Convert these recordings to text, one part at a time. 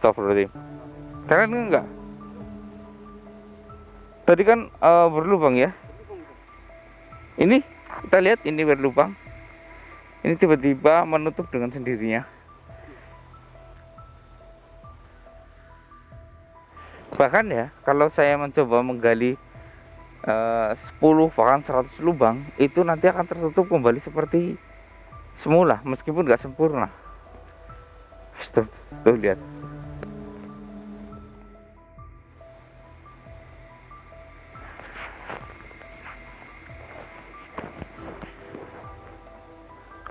Astagfirullahaladzim. Kalian enggak? Tadi kan berlubang ya. Ini kita lihat ini berlubang. Ini tiba-tiba menutup dengan sendirinya. Bahkan ya, kalau saya mencoba menggali 10 bahkan 100 lubang, itu nanti akan tertutup kembali seperti semula meskipun nggak sempurna. Tuh lihat.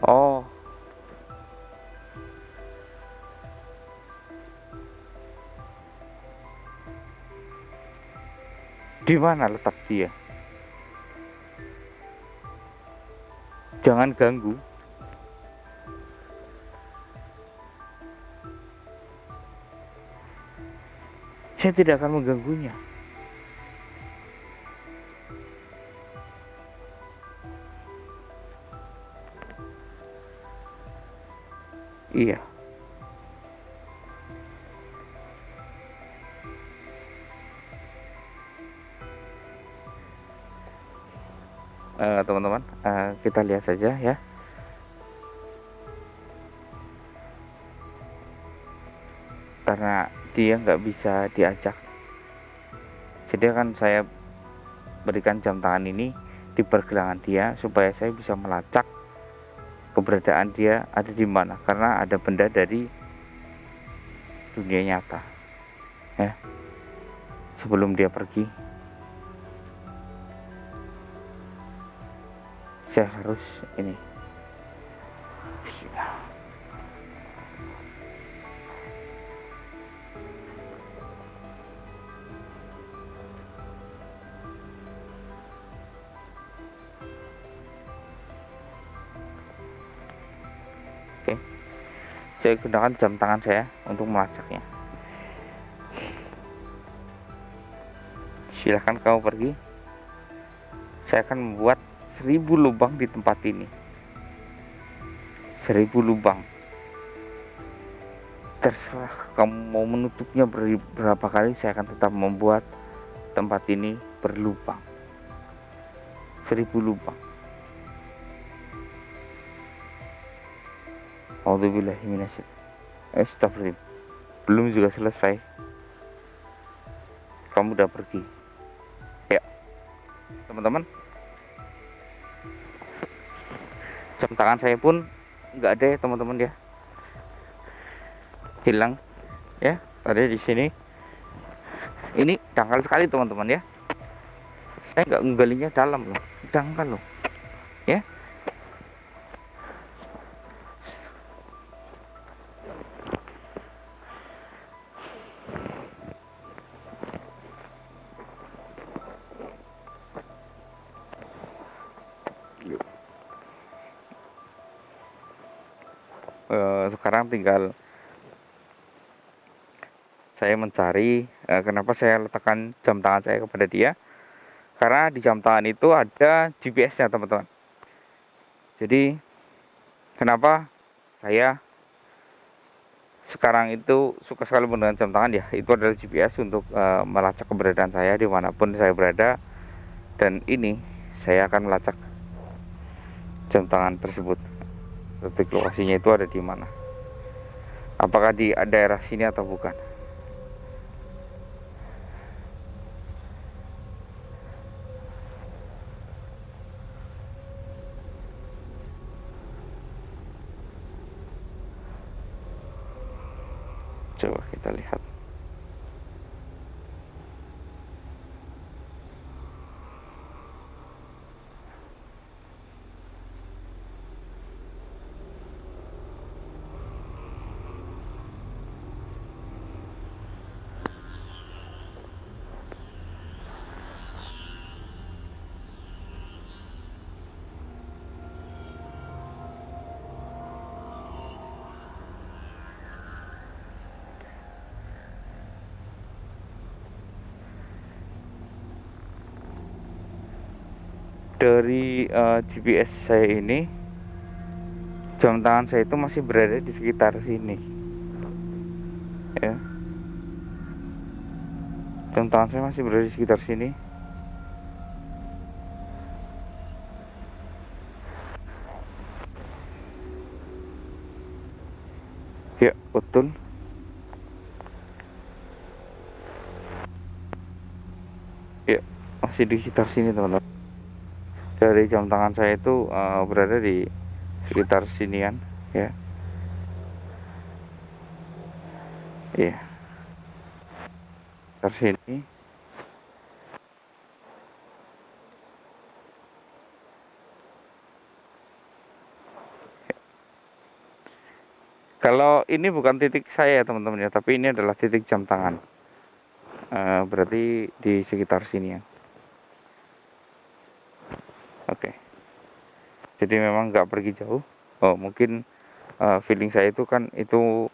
Oh, di mana letak dia? Jangan ganggu. Saya tidak akan mengganggunya. Iya. Teman-teman, kita lihat saja ya. Karena dia nggak bisa diajak, jadi akan saya berikan jam tangan ini di pergelangan dia supaya saya bisa melacak keberadaan dia ada di mana, karena ada benda dari dunia nyata ya, sebelum dia pergi. Saya harus ini. Bismillah. Oke, saya gunakan jam tangan saya untuk melacaknya. Silahkan kamu pergi. Saya akan membuat 1000 lubang di tempat ini. 1000 lubang. Terserah kamu mau menutupnya berapa kali, saya akan tetap membuat tempat ini berlubang. 1000 lubang. A'udzubillahi minasyaitonir. Astagfirullah. Belum juga selesai, kamu udah pergi. Ya, teman-teman, jam tangan saya pun nggak ada ya teman-teman ya, hilang ya. Ada di sini. Ini dangkal sekali teman-teman ya. Saya nggak menggalinya dalam loh, dangkal loh ya. Sekarang tinggal saya mencari kenapa saya letakkan jam tangan saya kepada dia, karena di jam tangan itu ada GPS-nya teman-teman. Jadi kenapa saya sekarang itu suka sekali menggunakan jam tangan ya, itu adalah GPS untuk melacak keberadaan saya dimanapun saya berada. Dan ini saya akan melacak jam tangan tersebut, titik lokasinya itu ada di mana, apakah di daerah sini atau bukan. Coba kita lihat. Dari GPS saya ini, jam tangan saya itu masih berada di sekitar sini ya. Jam tangan saya masih berada di sekitar sini. Ya, betul. Ya, masih di sekitar sini teman-teman. Dari jam tangan saya itu berada di sekitar sinian, ya. Iya, sekitar sini. Kalau ini bukan titik saya teman-teman ya, tapi ini adalah titik jam tangan. Berarti di sekitar sini ya. Oke. Jadi memang nggak pergi jauh. Oh, mungkin feeling saya itu kan itu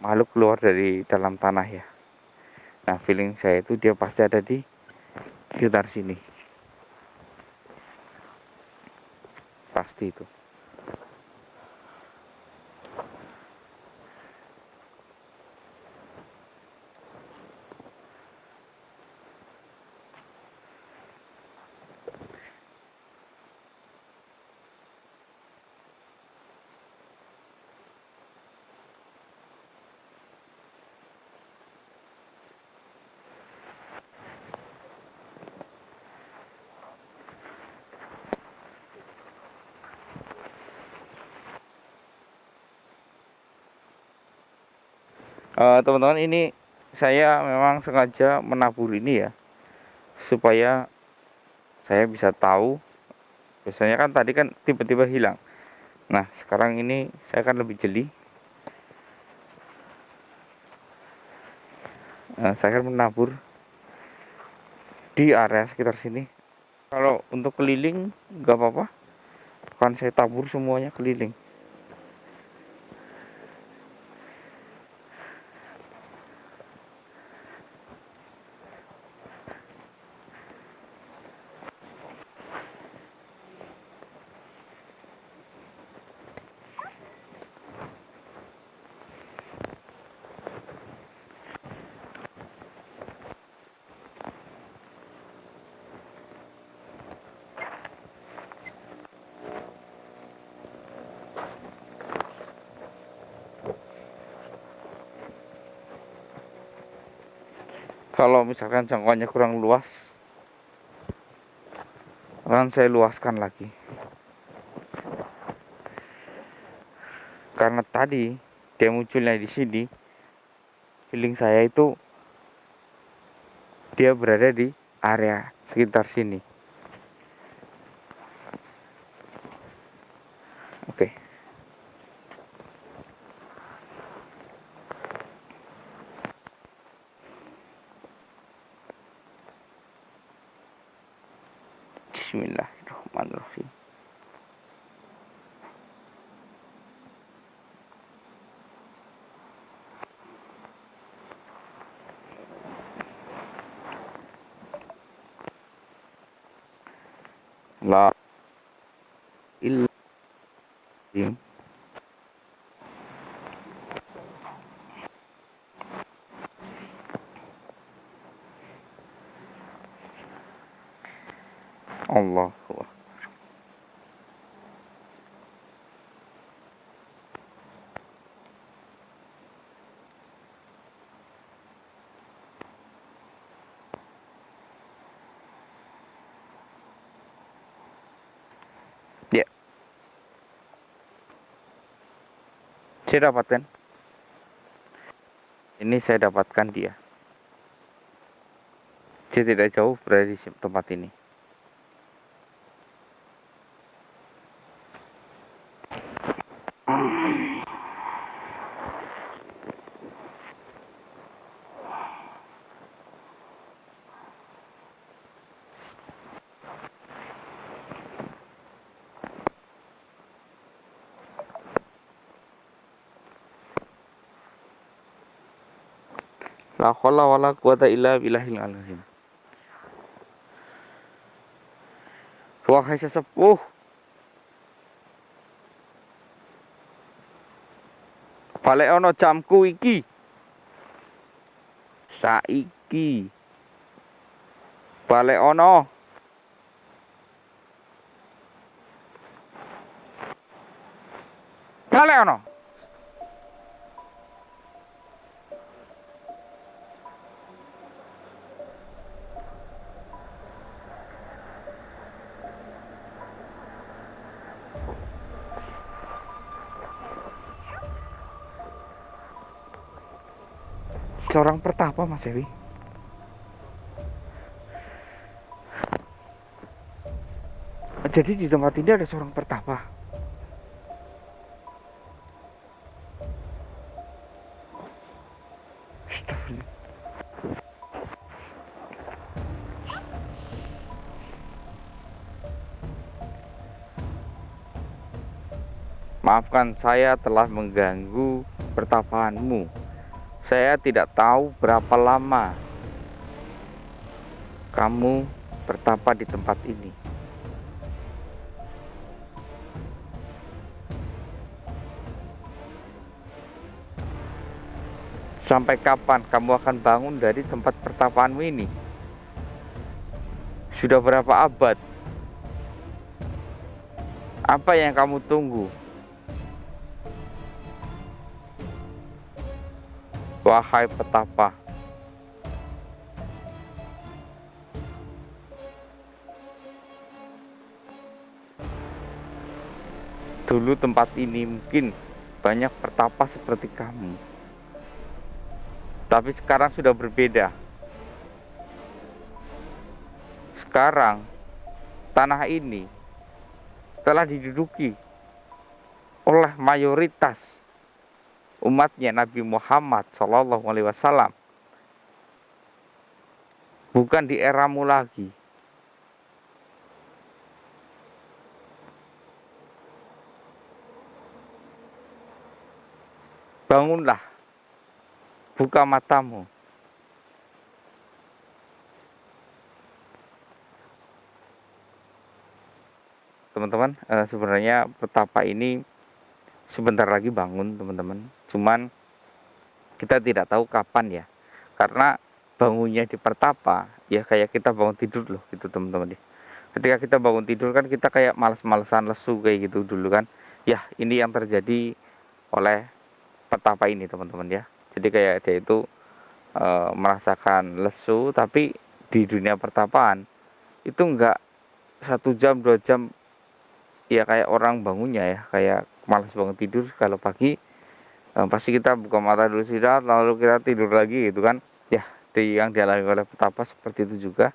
makhluk keluar dari dalam tanah ya. Nah, feeling saya itu dia pasti ada di sekitar sini. Pasti itu. Teman-teman, ini saya memang sengaja menabur ini ya, supaya saya bisa tahu. Biasanya kan tadi kan tiba-tiba hilang. Nah, sekarang ini saya akan lebih jeli. Saya akan menabur di area sekitar sini. Kalau untuk keliling nggak apa-apa, kan saya tabur semuanya keliling. Kalau misalkan jangkauannya kurang luas, akan saya luaskan lagi. Karena tadi dia munculnya di sini, feeling saya itu dia berada di area sekitar sini. Oke. Bismillahirrahmanirrahim. La ilaha. Allah. Ya, saya dapatkan. Ini saya dapatkan dia. Dia tidak jauh berada di tempat ini. La haula wala quwata illa billahil azim. Wahai sesepuh, balik ono jamku iki. Saiki balik ono. Balik ono. Seorang pertapa, Mas Dewi. Jadi di tempat ini ada seorang pertapa. Astagfirullah. Maafkan saya telah mengganggu pertapaanmu. Saya tidak tahu berapa lama kamu bertapa di tempat ini. Sampai kapan kamu akan bangun dari tempat pertapaanmu ini? Sudah berapa abad? Apa yang kamu tunggu? Wahai petapa, dulu tempat ini mungkin banyak petapa seperti kamu. Tapi sekarang sudah berbeda. Sekarang tanah ini telah diduduki oleh mayoritas umatnya Nabi Muhammad SAW. Bukan di eramu lagi. Bangunlah, buka matamu. Teman-teman, sebenarnya petapa ini sebentar lagi bangun, teman-teman. Cuman kita tidak tahu kapan ya. Karena bangunnya di pertapa, ya kayak kita bangun tidur loh gitu, teman-teman. Ketika kita bangun tidur kan kita kayak males-malesan, lesu kayak gitu dulu kan. Ya, ini yang terjadi oleh petapa ini, teman-teman ya. Jadi kayak dia itu merasakan lesu, tapi di dunia pertapaan itu enggak 1 jam 2 jam ya kayak orang bangunnya ya, kayak malas bangun tidur. Kalau pagi pasti kita buka mata dulu istirahat, lalu kita tidur lagi gitu kan ya. Yang dialami oleh petapa seperti itu juga,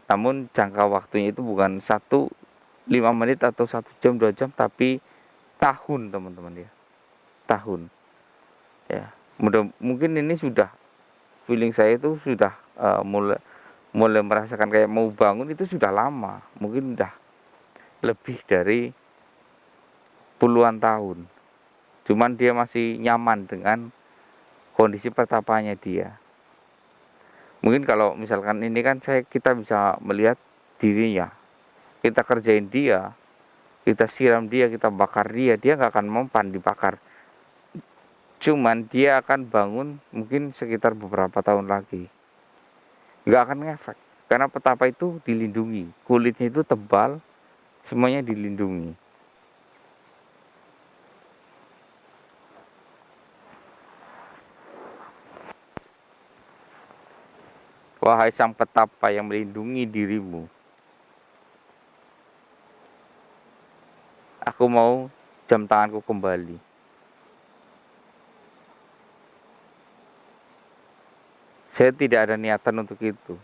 namun jangka waktunya itu bukan 5 menit atau 1 jam 2 jam, tapi tahun, teman-teman ya, tahun ya. Mungkin ini sudah, feeling saya itu sudah mulai merasakan kayak mau bangun itu sudah lama, mungkin udah lebih dari puluhan tahun. Cuman dia masih nyaman dengan kondisi pertapanya dia. Mungkin kalau misalkan ini kan kita bisa melihat dirinya, kita kerjain dia, kita siram dia, kita bakar dia, dia nggak akan mempan dibakar. Cuman dia akan bangun mungkin sekitar beberapa tahun lagi, nggak akan ngefek karena petapa itu dilindungi, kulitnya itu tebal, semuanya dilindungi. Wahai sang petapa yang melindungi dirimu, aku mau jam tanganku kembali. Saya tidak ada niatan untuk itu.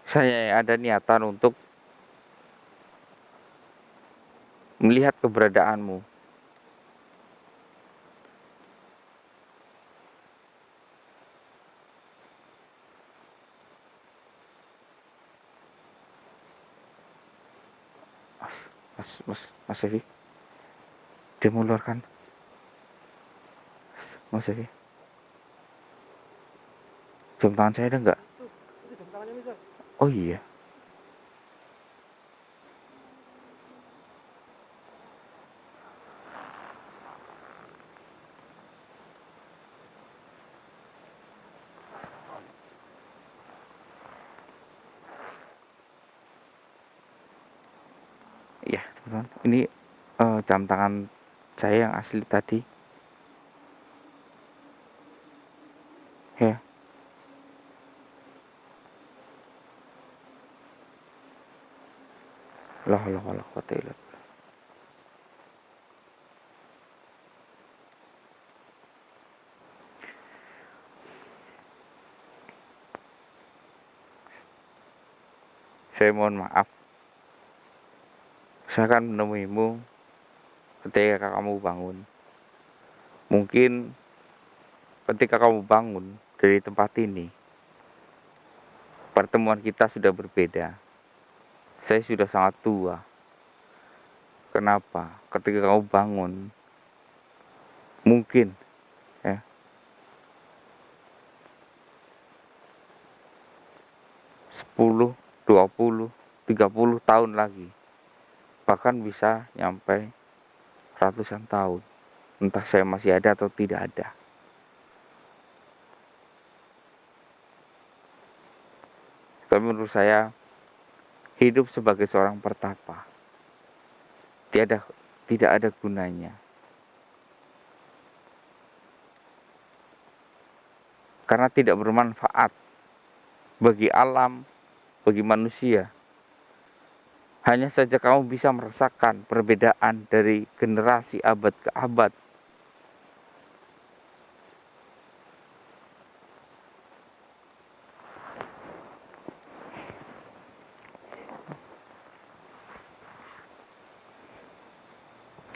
Saya ada niatan untuk melihat keberadaanmu. Mas Evi, dia mengeluarkan. Mas Evi, jam tangan saya ada nggak? Oh iya. Ya teman-teman, ini jam tangan saya yang asli tadi ya. Lah lah lah kota. Saya mohon maaf, saya akan menemuimu ketika kamu bangun. Mungkin ketika kamu bangun dari tempat ini, pertemuan kita sudah berbeda. Saya sudah sangat tua. Kenapa? Ketika kamu bangun, mungkin ya 10, 20, 30 tahun lagi, bahkan bisa nyampe ratusan tahun. Entah saya masih ada atau tidak ada. Tapi menurut saya, hidup sebagai seorang pertapa tidak tidak ada gunanya. Karena tidak bermanfaat bagi alam, bagi manusia. Hanya saja kamu bisa merasakan perbedaan dari generasi abad ke abad.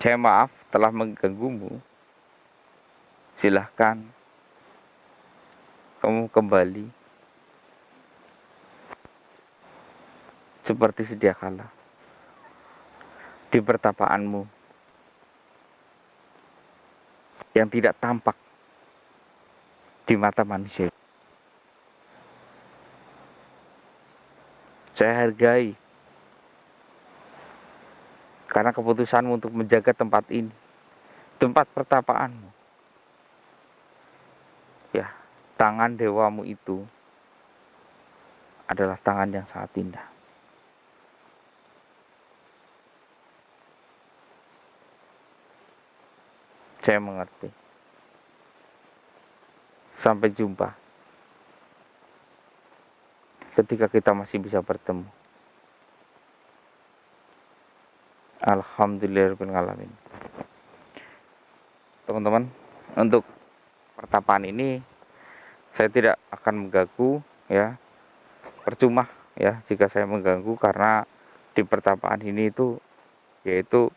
Saya maaf telah mengganggumu. Silahkan kamu kembali seperti sedia kala di pertapaanmu yang tidak tampak di mata manusia. Saya hargai karena keputusanmu untuk menjaga tempat ini, tempat pertapaanmu. Ya, tangan dewamu itu adalah tangan yang sangat indah. Saya mengerti. Sampai jumpa ketika kita masih bisa bertemu. Alhamdulillahirrahmanirrahim. Teman-teman, untuk pertapaan ini saya tidak akan mengganggu ya. Percuma ya jika saya mengganggu, karena di pertapaan ini itu yaitu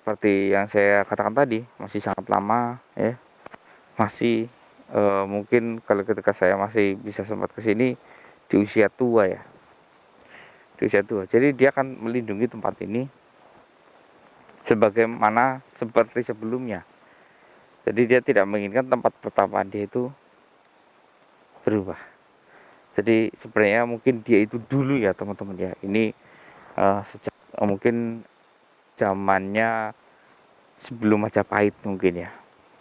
seperti yang saya katakan tadi, masih sangat lama ya. Masih mungkin kalau ketika saya masih bisa sempat ke sini di usia tua ya. Di usia tua. Jadi dia akan melindungi tempat ini sebagaimana seperti sebelumnya. Jadi dia tidak menginginkan tempat pertapaan dia itu berubah. Jadi sebenarnya mungkin dia itu dulu ya teman-teman ya. Ini sejak mungkin zamannya sebelum Majapahit mungkin ya.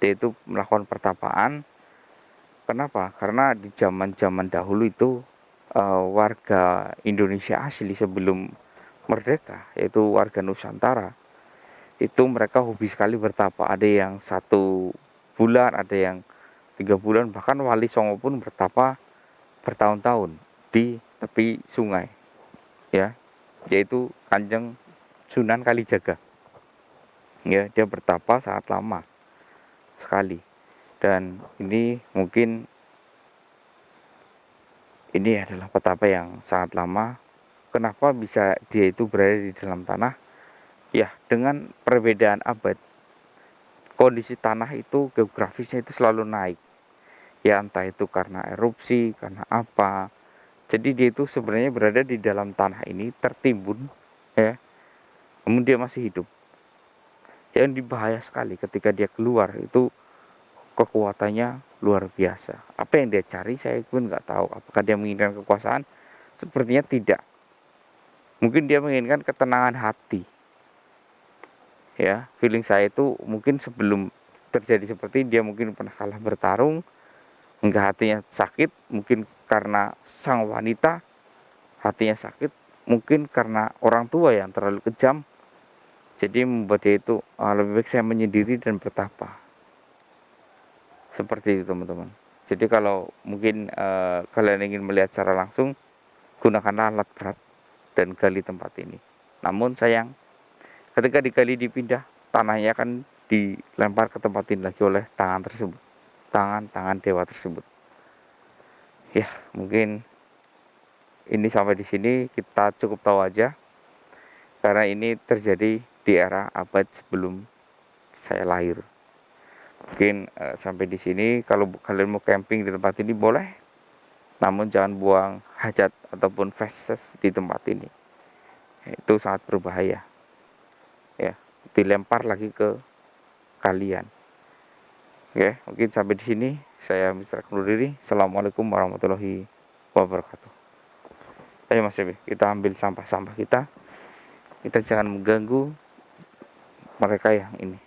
Dia itu melakukan pertapaan. Kenapa? Karena di zaman-zaman dahulu itu warga Indonesia asli sebelum merdeka, yaitu warga Nusantara, itu mereka hobi sekali bertapa. Ada yang 1 bulan, ada yang 3 bulan, bahkan Wali Songo pun bertapa bertahun-tahun di tepi sungai, ya, yaitu Kanjeng Sunan Kalijaga. Ya, dia bertapa sangat lama sekali, dan ini mungkin ini adalah petapa yang sangat lama. Kenapa bisa dia itu berada di dalam tanah? Ya, dengan perbedaan abad, kondisi tanah itu geografisnya itu selalu naik. Ya, entah itu karena erupsi, karena apa. Jadi dia itu sebenarnya berada di dalam tanah ini tertimbun, ya. Namun dia masih hidup. Yang dibahaya sekali ketika dia keluar itu kekuatannya luar biasa. Apa yang dia cari saya pun nggak tahu. Apakah dia menginginkan kekuasaan? Sepertinya tidak. Mungkin dia menginginkan ketenangan hati. Ya, feeling saya itu mungkin sebelum terjadi seperti dia mungkin pernah kalah bertarung, hingga hatinya sakit, mungkin karena sang wanita hatinya sakit, mungkin karena orang tua yang terlalu kejam, jadi membuat dia itu lebih baik saya menyendiri dan bertapa. Seperti itu teman-teman. Jadi kalau mungkin kalian ingin melihat secara langsung, gunakanlah alat berat dan gali tempat ini. Namun sayang, ketika digali dipindah, tanahnya akan dilempar ke tempat ini lagi oleh tangan tersebut, tangan-tangan dewa tersebut. Ya, mungkin ini sampai di sini kita cukup tahu aja, karena ini terjadi di era abad sebelum saya lahir. Mungkin sampai di sini. Kalau kalian mau camping di tempat ini boleh, namun jangan buang hajat ataupun feses di tempat ini. Itu sangat berbahaya. Ya, dilempar lagi ke kalian. Oke, mungkin sampai di sini. Saya Mr. Undur diri. Assalamualaikum warahmatullahi wabarakatuh. Ayo Mas Ebi, kita ambil sampah-sampah kita. Kita jangan mengganggu mereka yang ini.